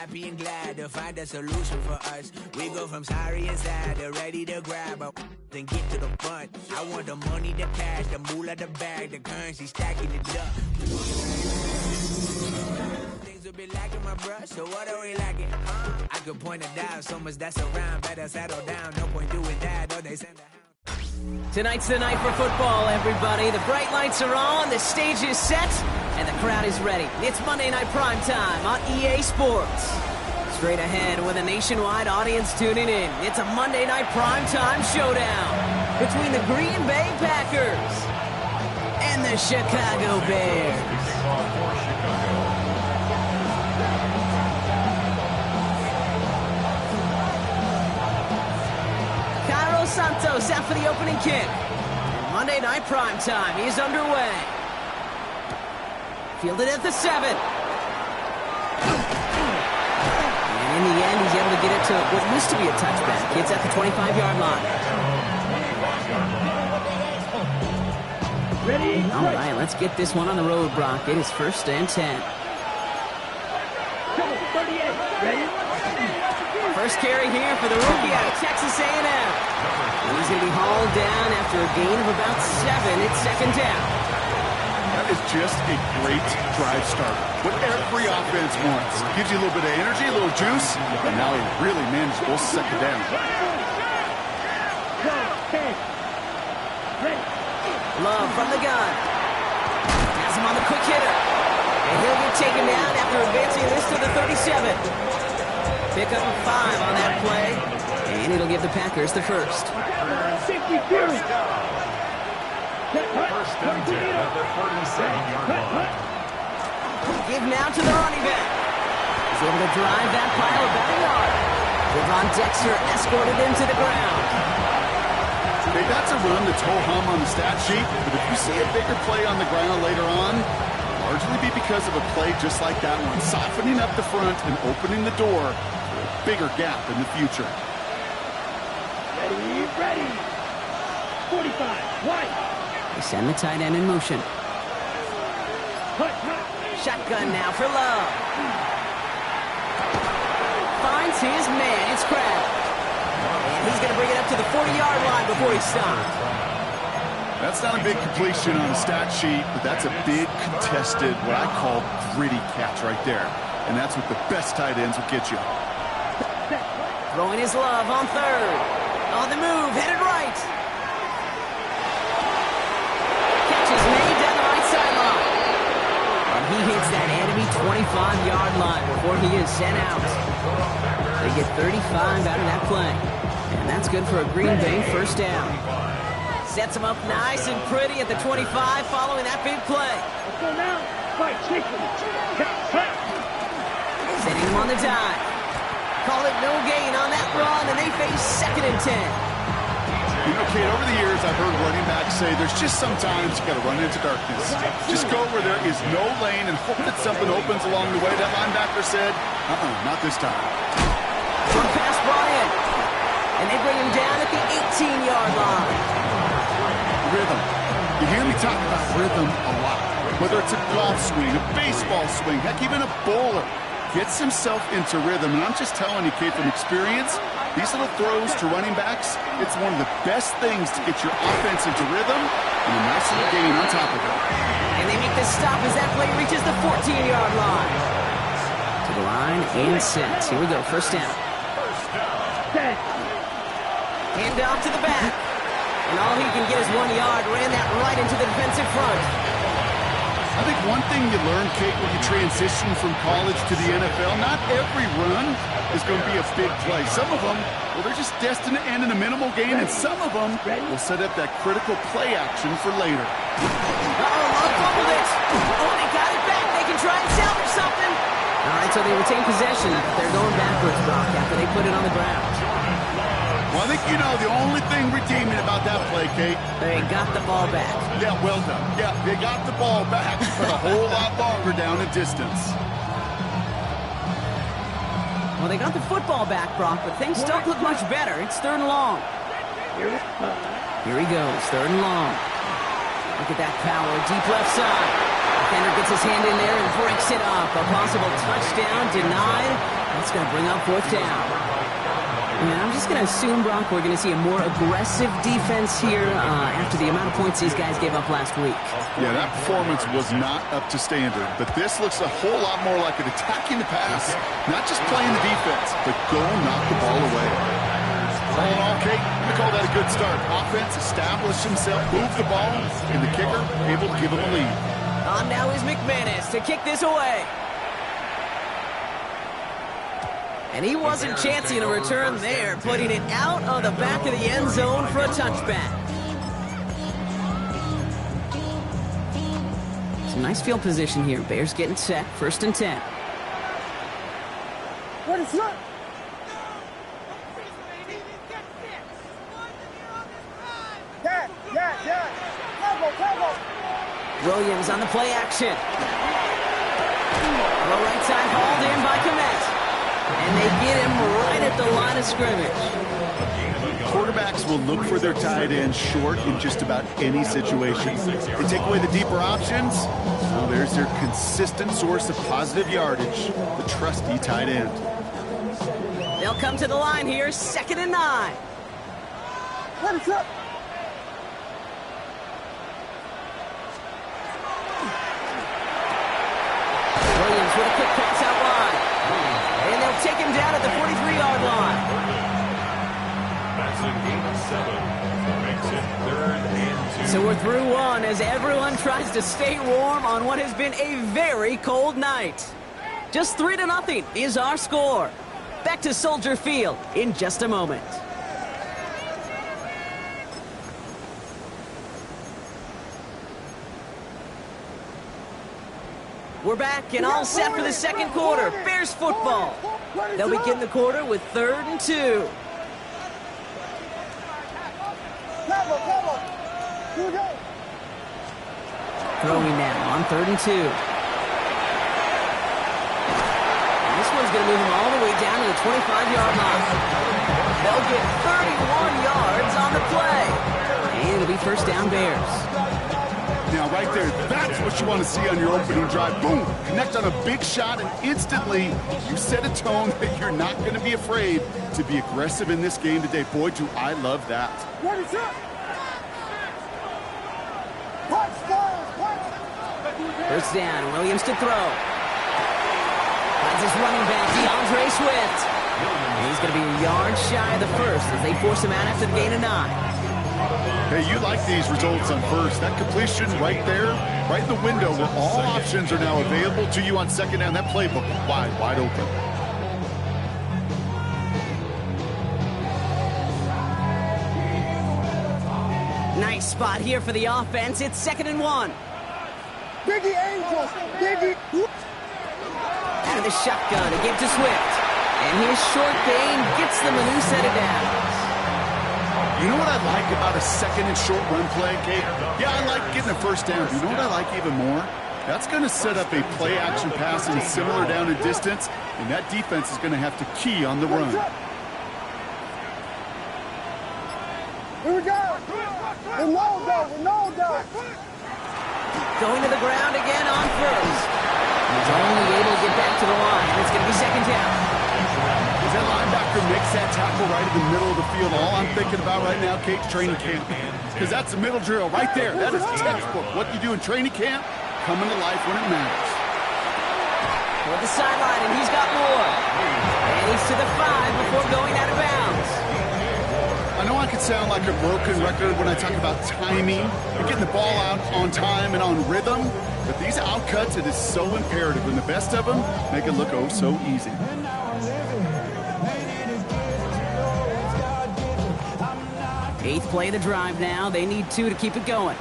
happy and glad to find a solution for us. We go from sorry and sad to ready to grab a then get to the front. I want the money, the cash, the moolah, the bag, the currency, stacking it up. Things will be lacking, my bruh, so what are we lacking? I could point it out, so much that's around, better settle down, no point doing that, or they send a hound. Tonight's the night for football, everybody. The bright lights are on, the stage is set, and the crowd is ready. It's Monday Night Primetime on EA Sports. Straight ahead with a nationwide audience tuning in. It's a Monday Night Primetime showdown between the Green Bay Packers and the Chicago Bears. Santos out for the opening kick. Monday Night Primetime is underway. Fielded at the 7. And in the end, he's able to get it to what used to be a touchback. It's at the 25-yard line. Ready? All right, let's get this one on the road, Brock. It is 1st and 10. 38. Ready? First carry here for the rookie out of Texas A&M. He's going to be hauled down after a gain of about 7. It's 2nd down. That is just a great drive start. What every offense wants. Gives you a little bit of energy, a little juice, and now he really manageable 2nd down. Love from the gun. Has him on the quick hitter. And he'll get taken down after advancing this to the 37. Pick up a 5 on that play. And it'll give the Packers the first. Safety clearance. First and 10 at the 47-yard line. Give now to the running back. He's able to drive that pile about a yard. Devon Dexter escorted him to the ground. Okay, that's a run that's ho-hum on the stat sheet, but if you see a bigger play on the ground later on, largely be because of a play just like that one, softening up the front and opening the door for a bigger gap in the future. Ready. 45. White. They send the tight end in motion. Shotgun now for Love. Finds his man. It's Crab. And he's going to bring it up to the 40-yard line before he's stopped. That's not a big completion on the stat sheet, but that's a big contested, what I call gritty catch right there. And that's what the best tight ends will get you. Throwing his Love on 3rd. On the move, headed right. Catch is made down the right sideline. And he hits that enemy 25-yard line before he is sent out. They get 35 out of that play. And that's good for a Green Bay 1st down. Sets him up nice and pretty at the 25 following that big play. Let's go now. Fight, chase him. Setting him on the dive. Call it no gain on that run, and they face 2nd and 10. You know, Kate, over the years, I've heard running backs say there's just sometimes you got to run into darkness. Just go where there is no lane and hope that something opens along the way. That linebacker said, not this time. Short pass brought in, and they bring him down at the 18-yard line. Rhythm. You hear me talk about rhythm a lot. Whether it's a golf swing, a baseball swing, heck, even a bowler. Gets himself into rhythm, and I'm just telling you, Kate, from experience, these little throws to running backs, it's one of the best things to get your offense into rhythm and a nice little gain on top of it. And they make the stop as that play reaches the 14-yard line. To the line and set. Here we go, 1st down. Hand off to the back. And all he can get is 1 yard. Ran that right into the defensive front. I think one thing you learn, Kate, when you transition from college to the NFL, not every run is going to be a big play. Some of them, well, they're just destined to end in a minimal gain, and some of them will set up that critical play action for later. Love fumbled it. Oh, they got it back. They can try and salvage something. All right, so they retain possession. They're going backwards, Brock, after they put it on the ground. Well, I think you know the only thing redeeming about that play, Kate. They got the ball back. Yeah, well done. Yeah, they got the ball back, but a whole lot longer down in distance. Well, they got the football back, Brock, but things don't look much better. It's 3rd and long. Here he goes, 3rd and long. Look at that power, deep left side. Defender gets his hand in there and breaks it up. A possible touchdown denied That's going to bring up fourth down. And I'm just going to assume, Brock, we're going to see a more aggressive defense here after the amount of points these guys gave up last week. Yeah, that performance was not up to standard, but this looks a whole lot more like an attacking the pass, not just playing the defense, but go knock the ball away. All in all, Kate, I'm going to call that a good start. Offense established himself, moved the ball, and the kicker able to give him a lead. On now is McManus to kick this away. And he wasn't chancing a return there, putting it out on the back of the end zone for a touchback. Some nice field position here. Bears getting set, 1st and 10. What is that? Yeah. Tackle. Williams on the play action. Low right side hauled in by Komet. And they get him right at the line of scrimmage. Quarterbacks will look for their tight end short in just about any situation. They take away the deeper options. Well, there's their consistent source of positive yardage, the trusty tight end. They'll come to the line here, 2nd and 9. What is up? Williams with a quick pass out wide. And they'll take him down at the 43-yard line. That's a gain of 7. Makes it 3rd and 2. So we're through one as everyone tries to stay warm on what has been a very cold night. Just 3-0 is our score. Back to Soldier Field in just a moment. We're back and all set for the second quarter. Bears football. They'll begin the quarter with 3rd and 2. Throwing now on 3rd and 2. And this one's going to move him all the way down to the 25-yard line. They'll get 31 yards on the play. And it'll be 1st down Bears. Now, right there, that's what you want to see on your opening drive. Boom! Connect on a big shot, and instantly you set a tone that you're not going to be afraid to be aggressive in this game today. Boy, do I love that. What is up? 1st down, Williams to throw. Finds his running back, DeAndre Swift. And he's going to be a yard shy of the 1st as they force him out after the gain of 9. Hey, you like these results on 1st. That completion right there, right in the window where all options are now available to you on 2nd down. That playbook wide open. Nice spot here for the offense. It's 2nd and 1. Biggie Angels. Biggie. Out of the shotgun, a give to Swift. And his short gain gets them a new set of downs. You know what I like about a 2nd and short run play, Kate? Yeah, I like getting a 1st down. You know what I like even more? That's going to set up a play-action pass in similar down and distance, and that defense is going to have to key on the run. Here we go. Ronaldo. Going to the ground again on 1st. He's only able to get back to the line. It's going to be 2nd down. As that linebacker makes that tackle right in the middle of the field, all I'm thinking about right now, Kate, training camp. Because that's a middle drill right there. That is textbook. What you do in training camp, coming to life when it matters. Toward the sideline, and he's got more. And he's to the 5 before going out of bounds. I know I could sound like a broken record when I talk about timing and getting the ball out on time and on rhythm, but these outcuts, it is so imperative, and the best of them make it look oh so easy. Eighth play of the drive now. They need 2 to keep it going.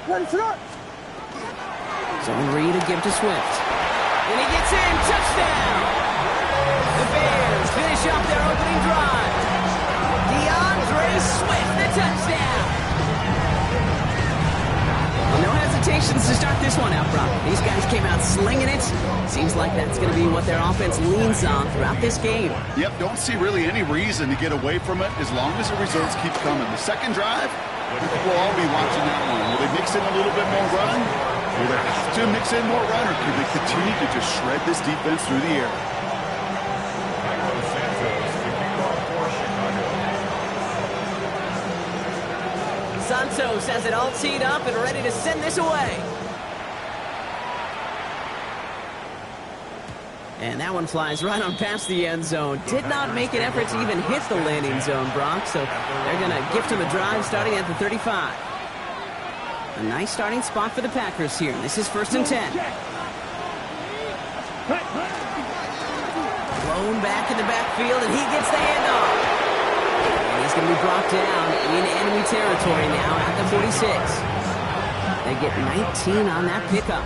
Zone read to give to Swift. And he gets in. Touchdown! The Bears finish up their opening drive. DeAndre Swift, the touchdown! No hesitations to start this one out, Brock. These guys came out slinging it. Seems like that's going to be what their offense leans on throughout this game. Yep, don't see really any reason to get away from it as long as the results keep coming. The second drive, we'll all be watching that one. Will they mix in a little bit more run? Will they have to mix in more run, or can they continue to just shred this defense through the air? Santos has it all teed up and ready to send this away. And that one flies right on past the end zone. Did not make an effort to even hit the landing zone, Brock. So they're going to gift him a drive starting at the 35. A nice starting spot for the Packers here. This is 1st and 10. Blown back in the backfield, and he gets the handoff. And he's going to be brought down in enemy territory now at the 46. They get 19 on that pickup.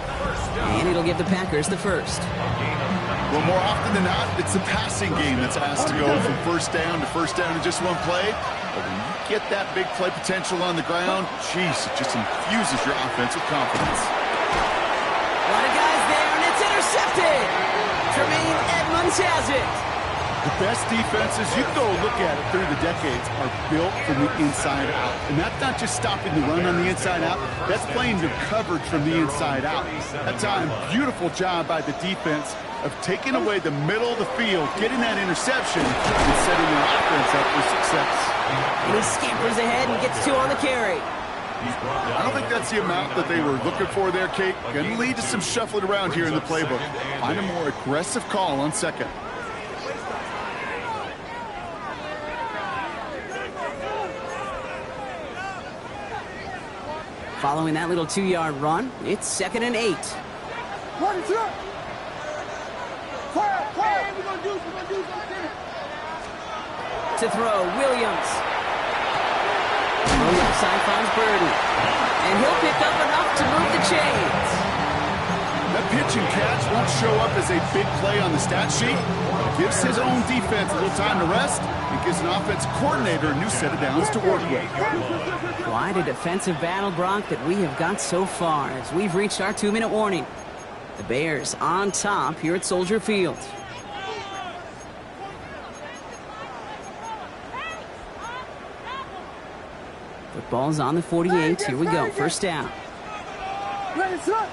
And it'll give the Packers the first. Well, more often than not, it's the passing game that's asked to go from first down in just one play. But when you get that big play potential on the ground, geez, it just infuses your offense with confidence. A lot of guys there, and it's intercepted. Tremaine Edmonds has it. The best defenses, you can go look at it through the decades, are built from the inside out. And that's not just stopping the run on the inside out. That's playing your coverage from the inside out. That time, beautiful job by the defense of taking away the middle of the field, getting that interception, and setting your offense up for success. And he scampers ahead and gets 2 on the carry. I don't think that's the amount that they were looking for there, Kate. Going to lead to some shuffling around here in the playbook. Find a more aggressive call on second. Following that little 2-yard run, it's 2nd and 8. Run it up. Fire, fire. We're going to do something. To throw, Williams. Williams side finds Burden. And he'll pick up enough to move the chains. That pitch and catch won't show up as a big play on the stat sheet. It gives his own defense a little time to rest. It gives an offense coordinator a new set of downs to work with. Quite a defensive battle, Brock, that we have got so far as we've reached our 2-minute warning. The Bears on top here at Soldier Field. Football's on the 48. Here we go. First down. Run it up.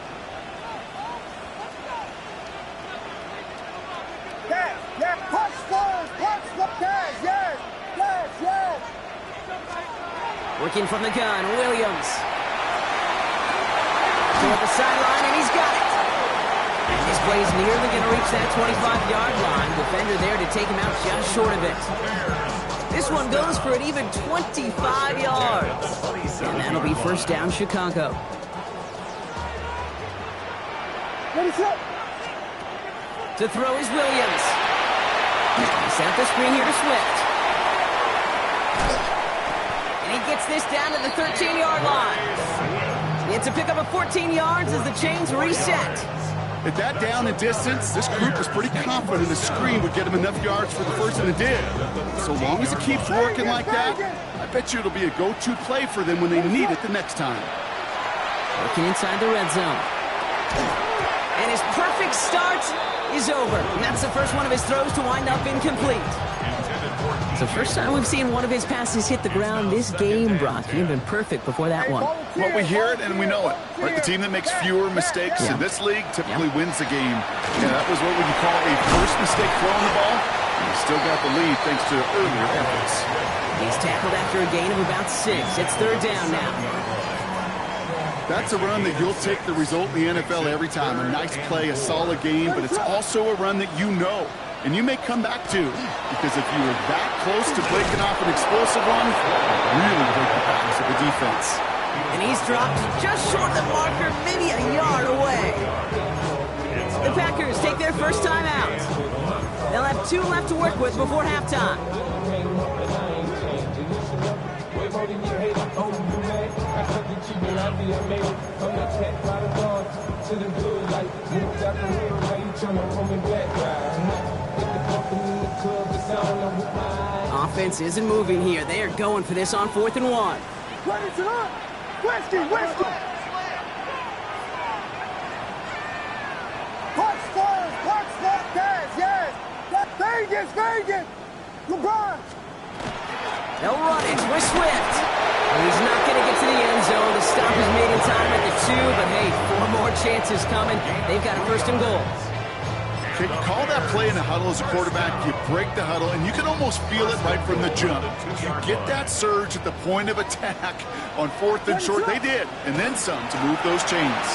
Yes. Punch forward. Yes. Working from the gun, Williams. Toward the sideline, and he's got it. And this play is nearly going to reach that 25-yard line. Defender there to take him out just short of it. This one goes for an even 25 yards. And that'll be first down, Chicago. To throw is Williams. He set up the screen here to Swift. And he gets this down to the 13-yard line. It's a pickup of 14 yards as the chains reset. At that down and distance, this group was pretty confident the screen would get him enough yards for the first, and it did. So long as it keeps working like that, I bet you it'll be a go-to play for them when they need it the next time. Working inside the red zone. And his perfect start is over. And that's the first one of his throws to wind up incomplete. It's the first time we've seen one of his passes hit the ground this game, Brock. He'd been perfect before that one. Well, we hear it and we know it. Right? The team that makes fewer mistakes in this league typically wins the game. Yeah, that was what we can call a first mistake throwing the ball. And he still got the lead thanks to earlier efforts. He's tackled after a gain of about 6. It's third down now. That's a run that you'll take the result in the NFL every time. A nice play, a solid game, but it's also a run that you know. And you may come back to, because if you were that close to breaking off an explosive one, really break the backs of the defense. And he's dropped just short of the marker, maybe a yard away. The Packers take their first time out. They'll have 2 left to work with before halftime. Offense isn't moving here. They are going for this on 4th and 1. Run it up. Westy. Punch forward, pass, yes. Vegas. LeBron. They'll run it with Swift. He's not going to get to the end zone. The stop is made in time at the 2, but hey, 4 more chances coming. They've got a first and goal. Okay, you call that play in the huddle as a quarterback, you break the huddle, and you can almost feel it right from the jump. You get that surge at the point of attack on 4th and short. They did, and then some to move those chains.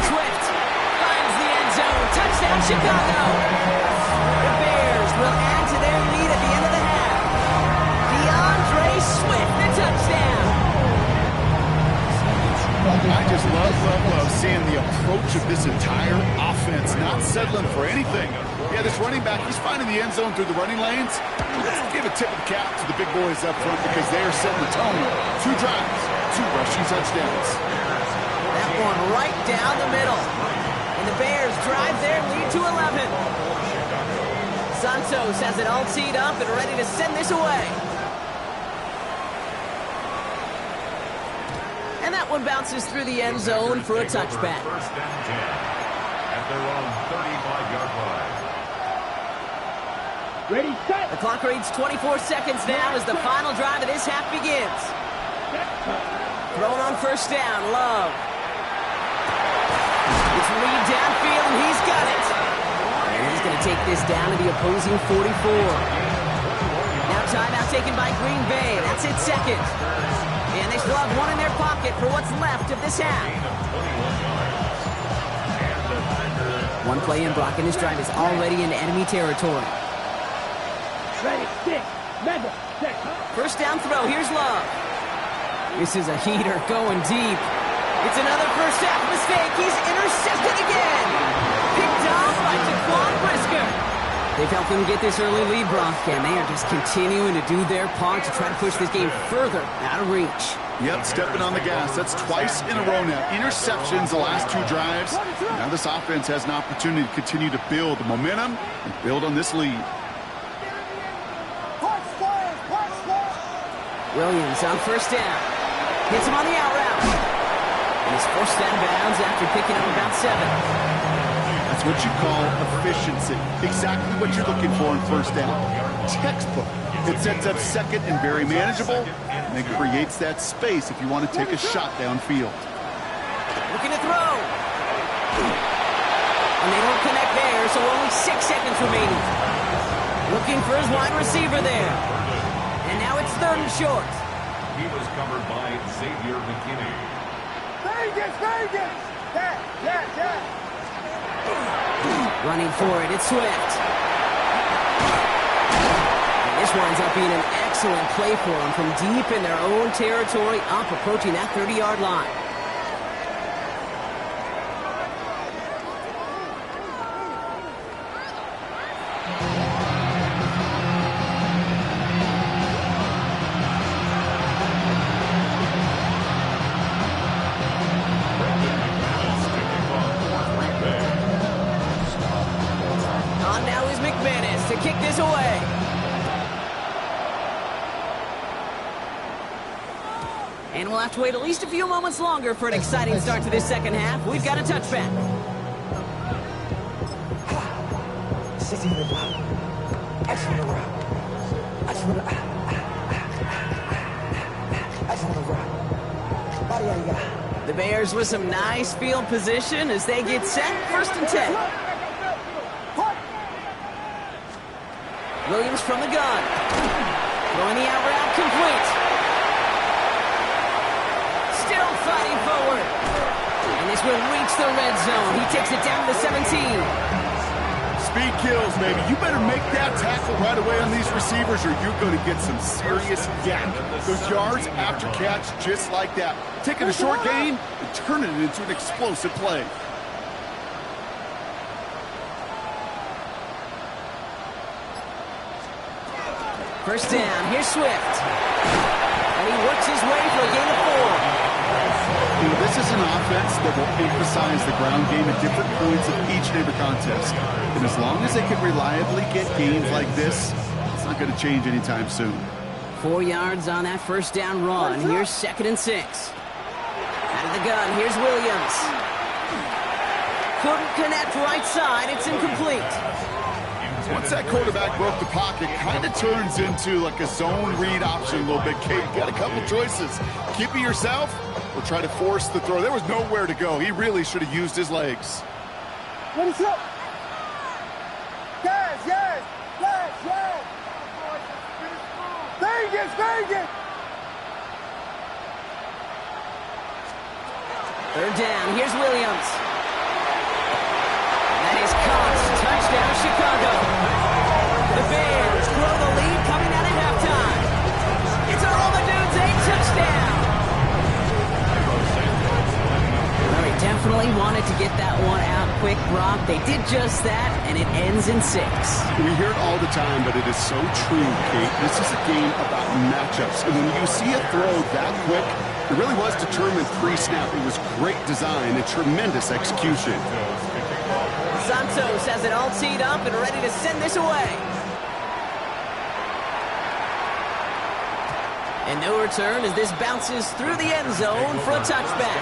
Swift finds the end zone. Touchdown, Chicago. The Bears will add to their lead at the end of the half. DeAndre Swift, the touchdown. I just love seeing the approach of this entire offense, not settling for anything. Yeah, this running back, he's finding the end zone through the running lanes. Let's give a tip of the cap to the big boys up front because they are setting the tone. 2 drives, 2 rushing touchdowns. That one right down the middle. And the Bears drive their lead to 11. Santos has it all teed up and ready to send this away. And that one bounces through the end zone for a touchback. First and 10 at their own 35-yard line. Ready, set. The clock reads 24 seconds now as the final drive of this half begins. Thrown on first down, Love. It's Reed downfield, and he's got it. And he's going to take this down to the opposing 44. Now timeout taken by Green Bay. That's its second. And they still have one in their pocket for what's left of this half. One play in, Brock, and his drive is already in enemy territory. Ready, stick. Mega, stick. First down throw, here's Love. This is a heater going deep. It's another first half mistake. He's intercepted again. Picked off by Jaquan Brisker. They've helped them get this early lead, Brock, and they are just continuing to do their part to try to push this game further out of reach. Yep, stepping on the gas. That's twice in a row now. Interceptions the last 2 drives. Now this offense has an opportunity to continue to build the momentum and build on this lead. Williams on first down. Hits him on the out route. And he's forced out of bounds after picking up about 7. That's what you call efficiency. Exactly what you're looking for in first down. Textbook. It sets up second and very manageable, and it creates that space if you want to take a shot downfield. Looking to throw. And they don't connect there, so only 6 seconds remaining. Looking for his wide receiver there. And now it's 3rd and short. He was covered by Xavier McKinney. Vegas. Yeah. Running for it, it's Swift. And this winds up being an excellent play for them from deep in their own territory, up approaching that 30-yard line. And we'll have to wait at least a few moments longer for an exciting start to this second half. We've got a touchback. The Bears with some nice field position as they get set. 1st and 10. Williams from the gun. Throwing the out route complete. Still fighting forward. And this will reach the red zone. He takes it down to the 17. Speed kills, baby. You better make that tackle right away on these receivers or you're going to get some serious yak. Those yards after catch just like that. Taking a short gain and turning it into an explosive play. First down, here's Swift. And he works his way for a gain of 4. This is an offense that will emphasize the ground game at different points of each and every contest. And as long as they can reliably get gains like this, it's not going to change anytime soon. 4 yards on that first down run. Here's 2nd and 6. Out of the gun, here's Williams. Couldn't connect right side. It's incomplete. Once that quarterback broke the pocket, kind of turns into like a zone read option a little bit. Kate, you got a couple choices. Keep it yourself or try to force the throw. There was nowhere to go. He really should have used his legs. What is up? Yes, yes, yes, yes. Vegas, Vegas. Third down. Here's Williams. That is caught. Touchdown, Chicago. The Bears grow the lead coming out at halftime. It's a Roma Dudes, a touchdown. Well, they definitely wanted to get that one out quick, Brock. They did just that, and it ends in 6. We hear it all the time, but it is so true, Kate. This is a game about matchups. And when you see a throw that quick, it really was determined pre-snap. It was great design and tremendous execution. Santos has it all teed up and ready to send this away. And no return as this bounces through the end zone for a touchback.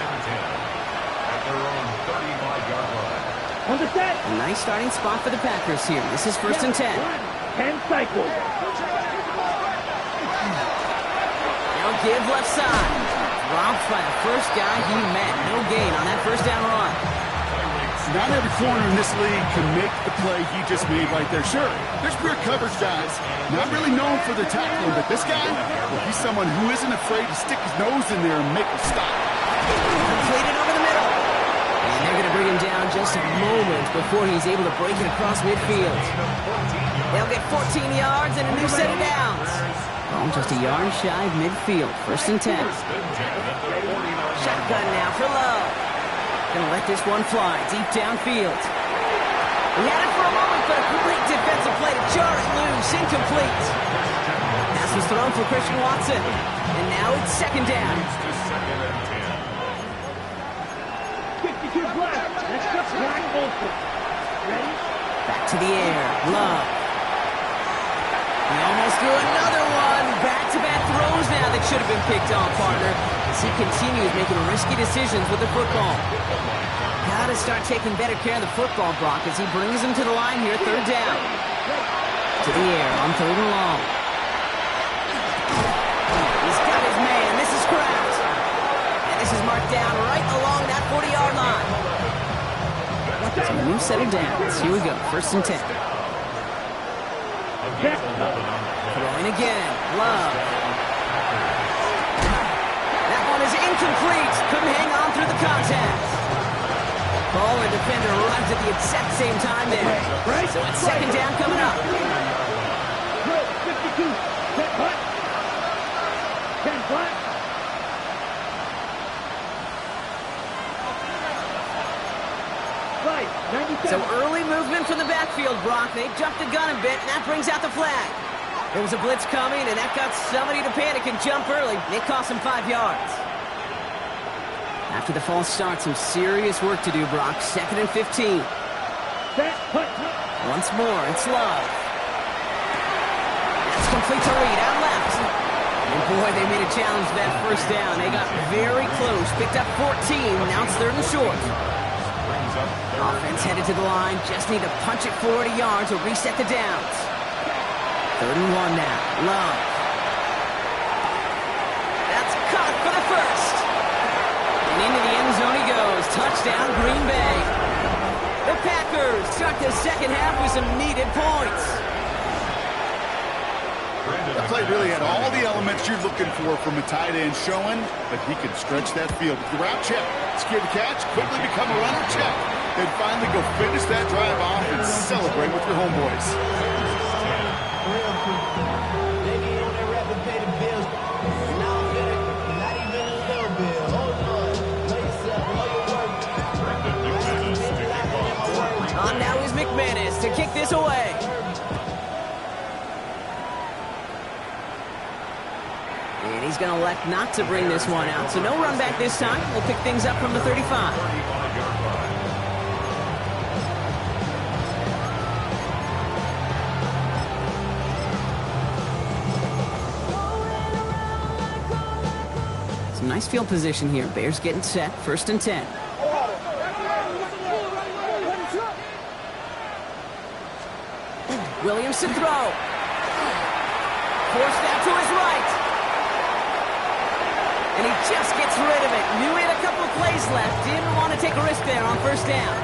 On the set. A nice starting spot for the Packers here. This is 1st and 10. 10 cycles. Now give left side. Dropped by the first guy he met. No gain on that first down run. Not every corner in this league can make the play he just made right there. Sure, there's pure coverage guys, not really known for their tackling, but this guy, well, he's someone who isn't afraid to stick his nose in there and make a stop. Completed over the middle. And they're going to bring him down just a moment before he's able to break it across midfield. They'll get 14 yards and a new set of downs. Oh, just a yard shy of midfield. 1st and 10. Shotgun now for Love. Gonna let this one fly deep downfield. He had it for a moment, but a great defensive play to jar it loose. Incomplete. Pass was thrown for Christian Watson. And now it's 2nd down. 52 black. That's the black ultra. Ready? Back to the air. Love. He almost threw another one. Back-to-back throws now that should have been picked off, partner. As he continues making risky decisions with the football. Got to start taking better care of the football, Brock, as he brings him to the line here, 3rd down. To the air on 3rd and long. He's got his man. This is Kraft. And this is marked down right along that 40-yard line. So a new set of downs. Here we go, 1st and 10. Throwing again. Love. That one is incomplete. Couldn't hang on through the contact. Ball and defender arrives at the exact same time there. So it's 2nd down coming up. 52. 10 punt. 10 punt. Right. 97. So early movement from the backfield, Brock. They jumped the gun a bit, and that brings out the flag. There was a blitz coming, and that got somebody to panic and jump early. It cost him 5 yards. After the false start, some serious work to do, Brock. 2nd and 15. Once more, it's Love. That's complete to Reed, out left. And boy, they made a challenge to that first down. They got very close, picked up 14. Now it's 3rd and short. Offense headed to the line. Just need to punch it 40 yards or reset the downs. 3rd and 1 now. Love. That's caught for the first. And into the end zone he goes. Touchdown, Green Bay. The Packers start the second half with some needed points. That play really had all the elements you're looking for from a tight end, showing that he could stretch that field. With the route check, secure the catch, quickly become a runner check, then finally go finish that drive off and celebrate with your homeboys. On now is McManus to kick this away. And he's going to elect not to bring this one out. So no run back this time. We'll pick things up from the 35. Some nice field position here. Bears getting set. 1st and 10. Williams to throw. Forced out to his right. And he just gets rid of it. Knew he had a couple of plays left. Didn't want to take a risk there on first down.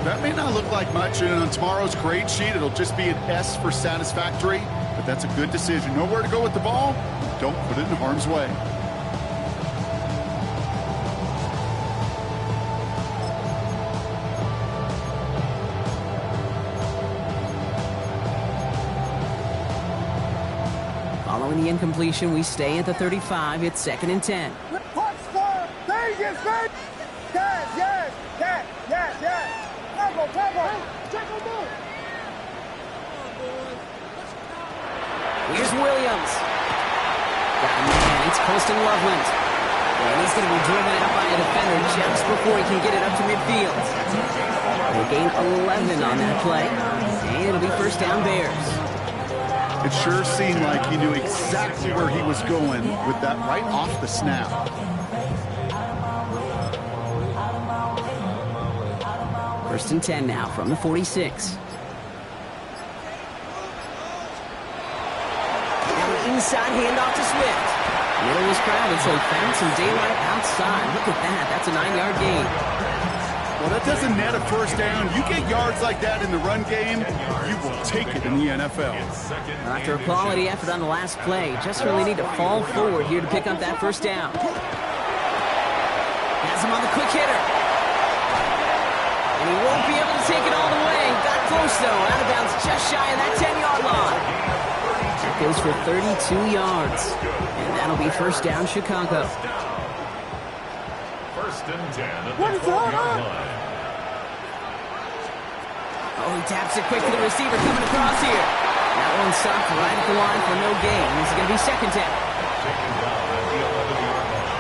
That may not look like much, and on tomorrow's grade sheet, it'll just be an S for satisfactory, but that's a good decision. Know where to go with the ball, don't put it in harm's way. Following the incompletion, we stay at the 35. It's 2nd and 10. Vegas, Vegas! Yes! Here's Williams. Got a man. It's Colston Loveland. And he's going to be driven out by a defender just before he can get it up to midfield. They gain 11 on that play. And it'll be first down Bears. It sure seemed like he knew exactly where he was going with that right off the snap. First and 10 now from the 46. Inside handoff to Swift. Middle was crowded, so he found some daylight outside. Look at that. That's a 9-yard gain. Well, that doesn't net a first down. You get yards like that in the run game, you will take it in the NFL. After a quality effort on the last play, just really need to fall forward here to pick up that first down. Has him on the quick hitter. And he won't be able to take it all the way. Got close, though. Out of bounds just shy of that 10-yard line. Goes for 32 yards. And that'll be first down Chicago. First and 10 at the 4-yard line. Oh, he taps it quick to the receiver coming across here. That one stopped right at the line for no gain. This is going to be second down. Taken down at the 11-yard line.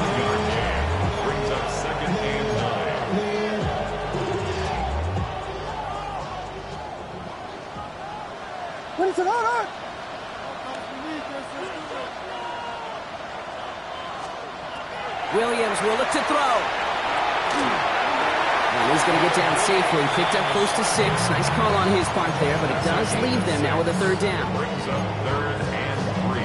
1-yard gain brings up second and 9. What is it on? Williams will look to throw. And he's going to get down safely. Picked up close to 6. Nice call on his part there, but it does leave them now with a third down. Brings up 3rd and 3.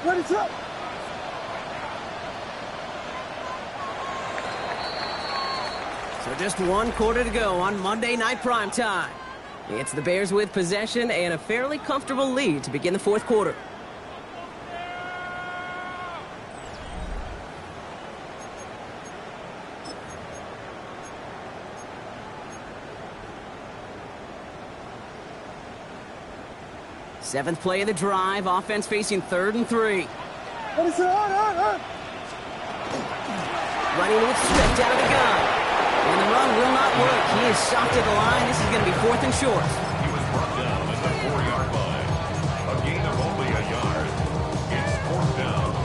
What is up? So just 1 quarter to go on Monday Night Primetime. It's the Bears with possession and a fairly comfortable lead to begin the 4th quarter. Seventh play of the drive, offense facing 3rd and 3. What is it on? Running with Swift out of the gun. And the run will not work. He is stopped at the line. This is going to be 4th and short. He was brought down at the 4-yard line. A gain of only a yard. It's 4th down.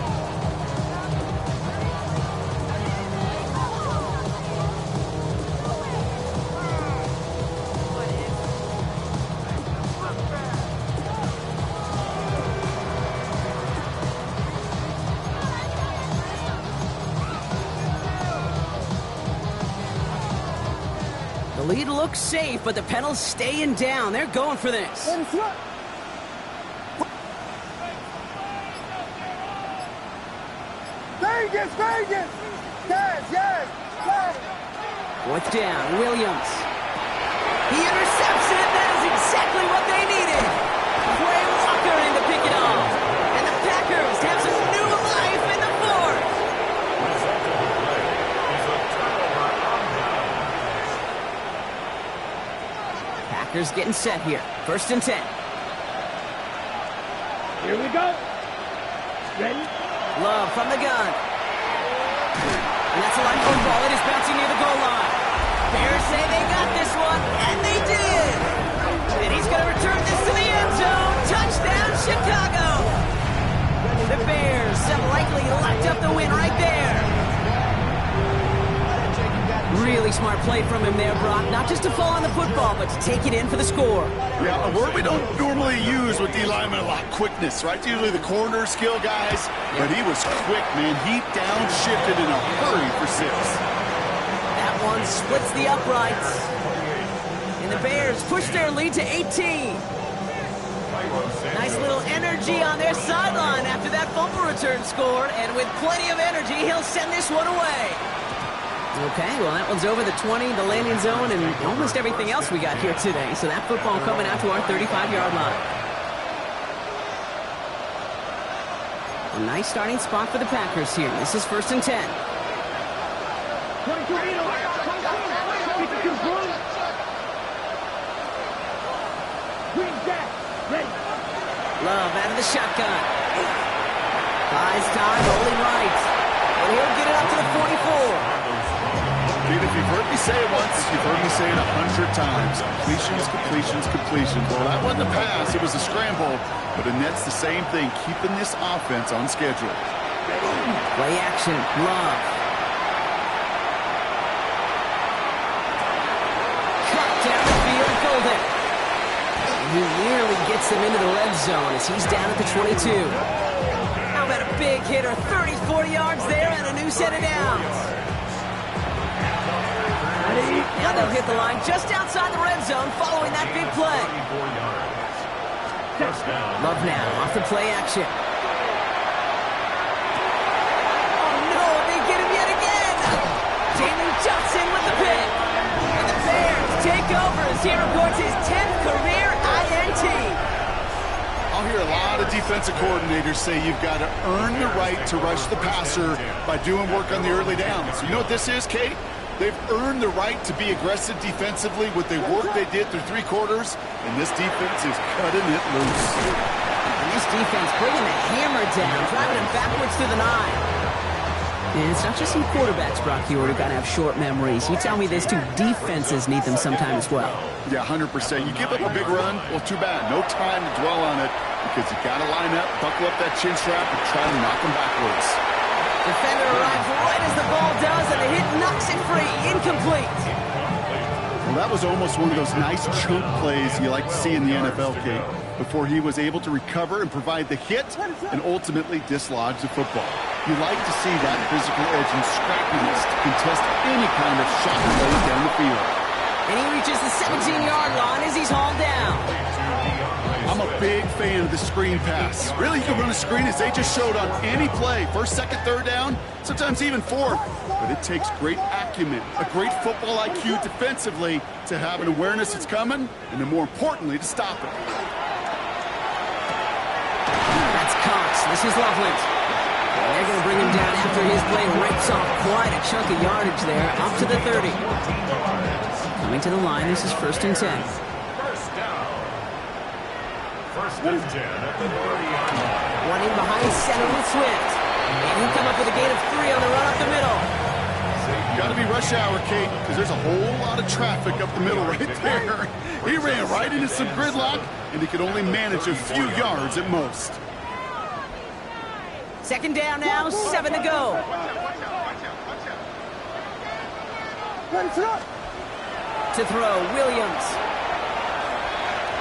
The lead looks safe, but the pedal's staying down. They're going for this. What is up? Vegas! Yes! 4th down, Williams. He intercepts it. That is exactly what they needed. Quay Walker in to pick it off. And the Packers have some new life in the 4th. Result of the play is a turnover on downs. Packers getting set here. 1st and 10. Here we go. Ready? Love from the gun. And that's a line football. It is bouncing near the goal line. Bears say they got this one, and they did. And he's going to return this to the end zone. Touchdown, Chicago. The Bears have likely locked up the win right there. Really smart play from him there, Brock. Not just to fall on the football, but to take it in for the score. Yeah, a word we don't normally use with D linemen a lot, quickness, right? Usually the corner skill guys, but he was quick, man. He downshifted in a hurry for 6. and splits the uprights. And the Bears push their lead to 18. Nice little energy on their sideline after that fumble return scored. And with plenty of energy, he'll send this one away. Okay, well, that one's over the 20, the landing zone, and almost everything else we got here today. So that football coming out to our 35-yard line. A nice starting spot for the Packers here. This is 1st and 10. Love out of the shotgun. Buys time, holding right. And he'll get it up to the 44. Pete, if you've heard me say it once, you've heard me say it 100 times. Completions, completions, completions. Well, that wasn't a pass. It was a scramble. But it nets the same thing, keeping this offense on schedule. Play action. Love. Cut down the field, Golden. And he nearly gets them into the red zone as he's down at the 22. How about a big hitter? 30, 40 yards there and a new set of downs. Now they'll hit the line just outside the red zone following that big play. Love now off the play action. Oh no, they get him yet again. Jalen Johnson with the pick. And the Bears take over as he records his 10th career INT. I'll hear a lot of defensive coordinators say you've got to earn the right to rush the passer by doing work on the early downs. You know what this is, Kate? They've earned the right to be aggressive defensively with the work they did through 3 quarters, and this defense is cutting it loose. And this defense bringing the hammer down, driving him backwards to the 9. And it's not just some quarterbacks, Brock Hewitt, who got to have short memories. You tell me this too, defenses need them sometime as well. Yeah, 100%. You give up a big run, well, too bad. No time to dwell on it because you got to line up, buckle up that chin strap, and try to knock them backwards. Defender arrives right as the ball does, and the hit knocks it free. Incomplete. Well, that was almost one of those nice chunk plays you like to see in the NFL, Kate, before he was able to recover and provide the hit and ultimately dislodge the football. You like to see that physical edge and scrappiness to contest any kind of shot play down the field. And he reaches the 17-yard line as he's hauled down. I'm a big fan of the screen pass. Really, you can run a screen as they just showed on any play. 1st, 2nd, 3rd down, sometimes even 4th. But it takes great acumen, a great football IQ defensively to have an awareness it's coming, and then more importantly, to stop it. That's Cox. This is Loveland. They're going to bring him down after his play rips off quite a chunk of yardage there, up to the 30. Coming to the line, this is 1st and 10. First and 10 at the 30-yard line. Running behind center with Swift. And he'll come up with a gain of 3 on the run up the middle. Got to be rush hour, Kate, because there's a whole lot of traffic up the middle right there. He ran right into some gridlock, and he could only manage a few yards at most. 2nd down now, 7 to go. To throw, Williams.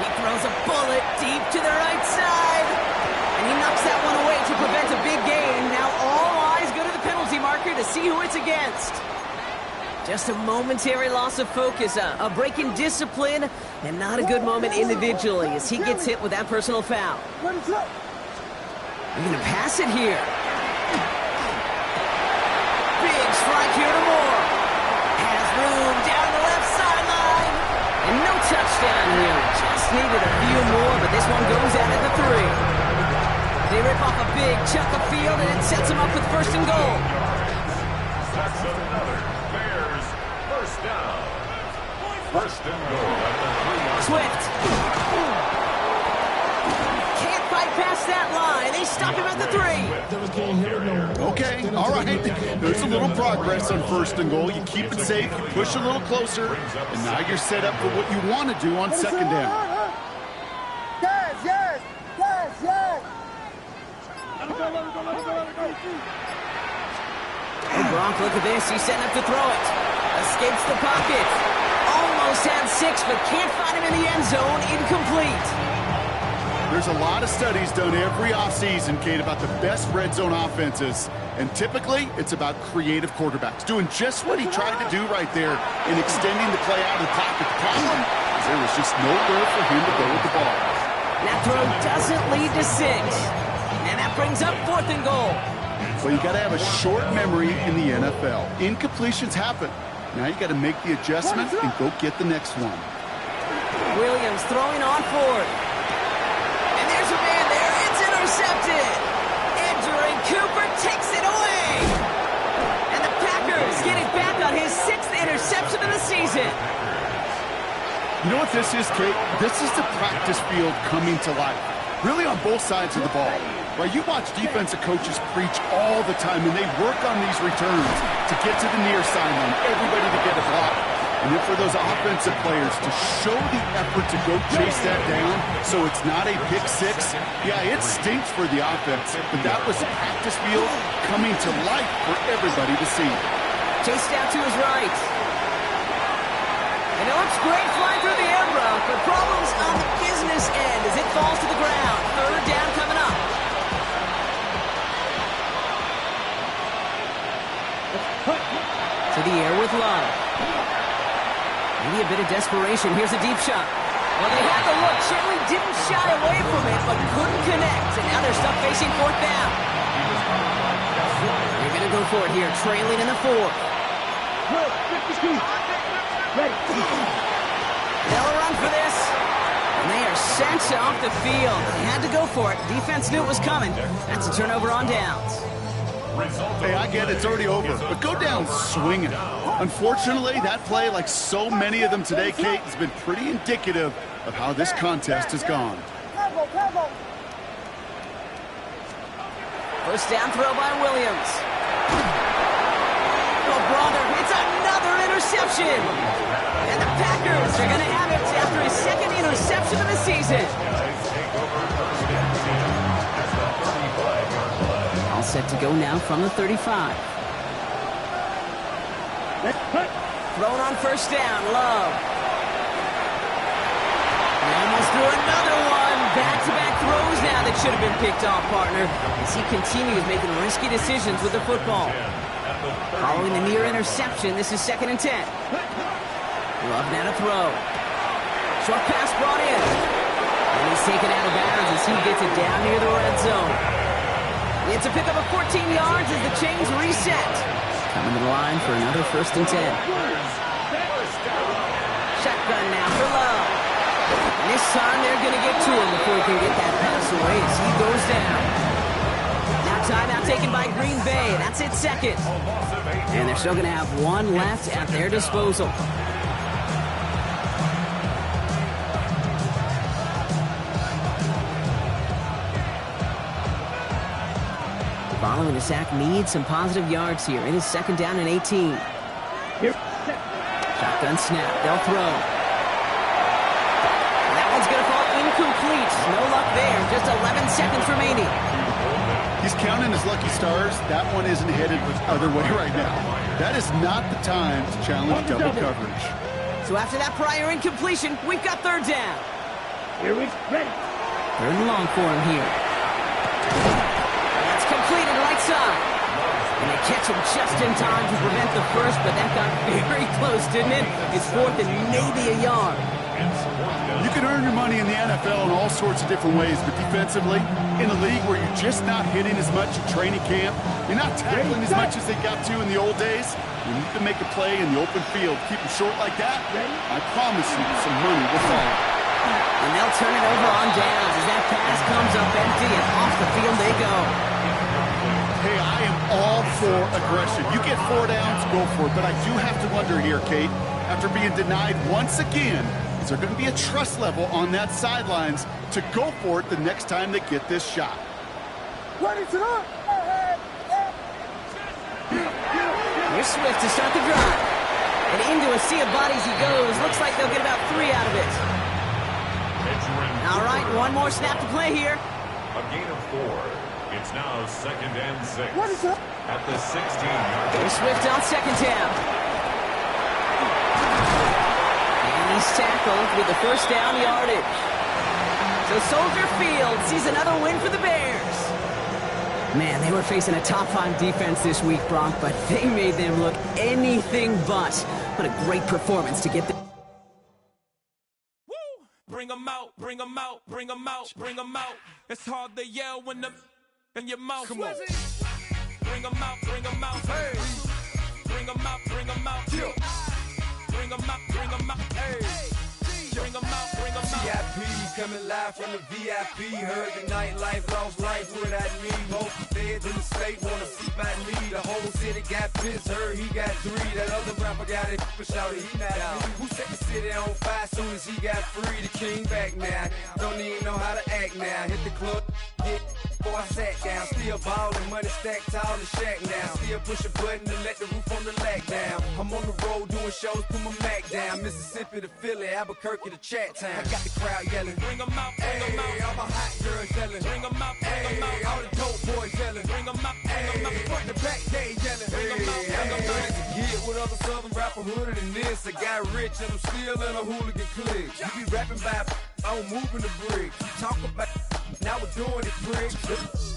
He throws a bullet deep to the right side. And he knocks that one away to prevent a big gain. Now all eyes go to the penalty marker to see who it's against. Just a momentary loss of focus, a break in discipline, and not a good moment individually as he gets hit with that personal foul. They're going to pass it here. Big strike here to Moore. Has room down the left sideline. And no touchdown here. Just needed a few more, but this one goes out at the 3. They rip off a big chunk of field, and it sets them up with 1st and goal. That's another Bears first down. 1st and goal at the 3-yard line. Swift. Can't fight past that line. They stop him at the 3. Okay, all right. There's a little progress on 1st and goal. You keep it safe, you push a little closer, and now you're set up for what you want to do on 2nd down. Oh, Gronk, look at this. He's setting up to throw it. Escapes the pocket. Almost had 6, but can't find him in the end zone. Incomplete. There's a lot of studies done every offseason, Kate, about the best red zone offenses. And typically, it's about creative quarterbacks doing just what he tried to do right there in extending the play out of the pocket. The problem is there was just nowhere for him to go with the ball. That throw doesn't lead to 6. And that brings up 4th and goal. Well, you got to have a short memory in the NFL. Incompletions happen. Now you got to make the adjustment and go get the next one. Williams throwing on 4th. And there's a man there. It's intercepted. Andrew Cooper takes it away. And the Packers get it back on his 6th interception of the season. You know what this is, Kate? This is the practice field coming to life. Really on both sides of the ball. Right, you watch defensive coaches preach all the time, and they work on these returns to get to the near sideline, everybody to get a block. And then for those offensive players to show the effort to go chase that down so it's not a pick 6, yeah, it stinks for the offense. But that was practice field coming to life for everybody to see. Chased out to his right. And it looks great flying through the air, route, but problems on the business end as it falls to the ground. 3rd down coming up. To the air with Love. Maybe a bit of desperation. Here's a deep shot. Well, they had the look. Shanley didn't shy away from it, but couldn't connect. And now they're stuck facing 4th down. They're going to go for it here, trailing in the 4th. They'll run for this. And they are sent off the field. They had to go for it. Defense knew it was coming. That's a turnover on downs. Hey, I get it. It's already over. But go down swinging. Unfortunately, that play, like so many of them today, Kate, has been pretty indicative of how this contest has gone. First down throw by Williams. Oh, brother, it's another interception. And the Packers are going to have it after his 2nd interception of the season. All set to go now from the 35. Thrown on first down, Love. And almost threw another one. Back-to-back throws now that should have been picked off, partner, as he continues making risky decisions with the football. Following the near interception, this is 2nd and 10. Love now to throw. Short pass brought in. And he's taken out of bounds as he gets it down near the red zone. It's a pickup of 14 yards as the chains reset. Coming to the line for another 1st and 10. Shotgun now for Love. And this time they're going to get to him before he can get that pass away as he goes down. Now timeout taken by Green Bay. That's it, 2nd. And they're still going to have 1 left at their disposal. Following the sack needs some positive yards here. It is 2nd down and 18. Shotgun snap. They'll throw. And that one's going to fall incomplete. No luck there. Just 11 seconds remaining. He's counting his lucky stars. That one isn't headed the other way right now. That is not the time to challenge double coverage. So after that prior incompletion, we've got 3rd down. Here we ready. 3rd and long for him here. That's completed right side. And they catch him just in time to prevent the first, but that got very close, didn't it? It's 4th and maybe a yard. You can earn your money in the NFL in all sorts of different ways, but defensively, in a league where you're just not hitting as much at training camp, you're not tackling as much as they got to in the old days, when you can make a play in the open field, keep them short like that, I promise you some money will follow. And they'll turn it over on downs as that pass comes up empty and off the field they go. Hey, I am all for aggression. You get 4 downs, go for it. But I do have to wonder here, Kate, after being denied once again, is there going to be a trust level on that sidelines to go for it the next time they get this shot? Ready to run. Here's Swift to start the drive. And into a sea of bodies he goes. Looks like they'll get about 3 out of it. All right, one more snap to play here. A gain of 4. It's now 2nd and 6. What is that? At the 16-yard line. Here's Swift on 2nd down. And he's tackled with the first down yardage. So Soldier Field sees another win for the Bears. Man, they were facing a top-5 defense this week, Bronk, but they made them look anything but. What a great performance to get them. Woo! Bring them out, bring them out, bring them out, bring them out. It's hard to yell when the in your mouth. Come on. Bring them out, bring them out. Hey. Bring them out, bring them out. Yeah. Bring them out, bring them out. Hey. Bring them out, bring them out. VIP coming live from the VIP. Heard the nightlife, lost life without me. Most feds in the state wanna see by me. The whole city got pissed, heard he got 3. That other rapper got it for shouted, he not out. Who set the city on fire soon as he got free? The king back now. Don't even know how to act now. Hit the club, hit. Before I sat down, still ballin', money stacked tall in shack now. Still push a button to let the roof on the lag down. I'm on the road doing shows, put my Mac down. Mississippi to Philly, Albuquerque to Chat Town. I got the crowd yelling, bring them out, bring them out. All my hot girls yelling, bring them out, bring them out. All the dope boys yelling, bring them out, bring them out. Front the back, they yelling, bring them out, bring them out. To get with other southern rapper hooded than this. I got rich and I'm still in a hooligan clique. You be rapping by I'm moving the brick. Talk about now we're doing it, prick.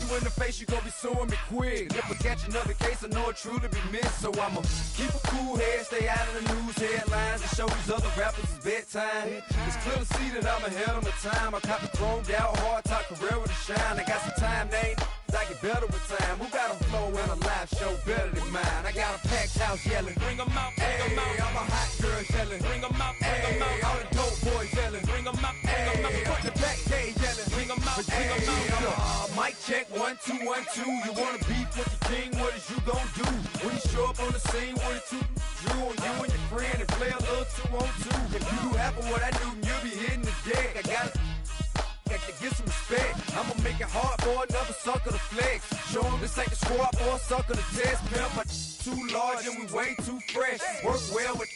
You in the face, you gon' be suing me quick. If I catch another case, I know it truly be missed. So I'ma keep a cool head, stay out of the news headlines, and show these other rappers it's bedtime. It's clear to see that I'm ahead of my time. I caught the chromed out, hard top career with a shine. I got some time, they ain't I get better with time. Who got a flow and a live show better than mine? I got a packed house yelling, bring them out, bring them out. All my hot girls yelling, bring them out, bring them out. All the dope boys yelling, bring them out, bring them out. Front the back, they yelling, bring them out, bring them out. Mic check, 1, 2, 1, 2. You wanna beef with the king? What is you gon' do? When you show up on the scene with a 2 Drew on you and your friend and play a little 2-on-2. If you do half of what I do, you'll be hitting the deck. I got to get some respect. I'ma make it hard for another sucker to flex. Show them this ain't the squad or a sucker to test. Pimp, my too large and we way too fresh. Work well with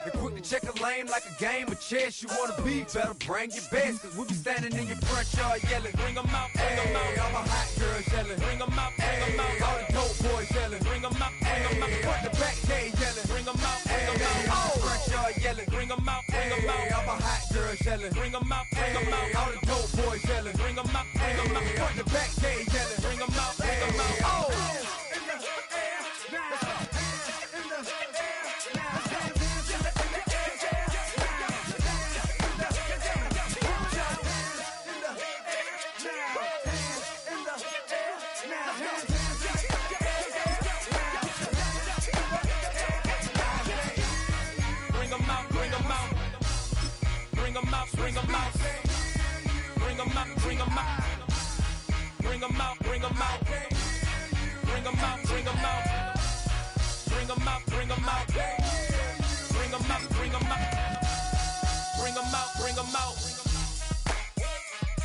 they quick to check a lane like a game of chess. You wanna be better, bring your best. Cause we be standing in your front yard yelling, bring them out, bring them out. All my hot girls yelling, bring them out, bring them out. All the dope boys yelling, bring them out, bring them out. Front the back, they yelling, bring them out, bring them out. All the front yard yelling, bring them out, bring them out. All my hot girls yelling, bring them out, bring them out. All the dope boys yelling, bring them out, bring them out. Front the back, they yelling, bring them out, bring them out. Oh! Bring them out, bring them out, bring them out, bring them out, bring them out, bring them out, bring them out, bring them out, bring them out, bring them out, bring them out, bring them out, bring them out.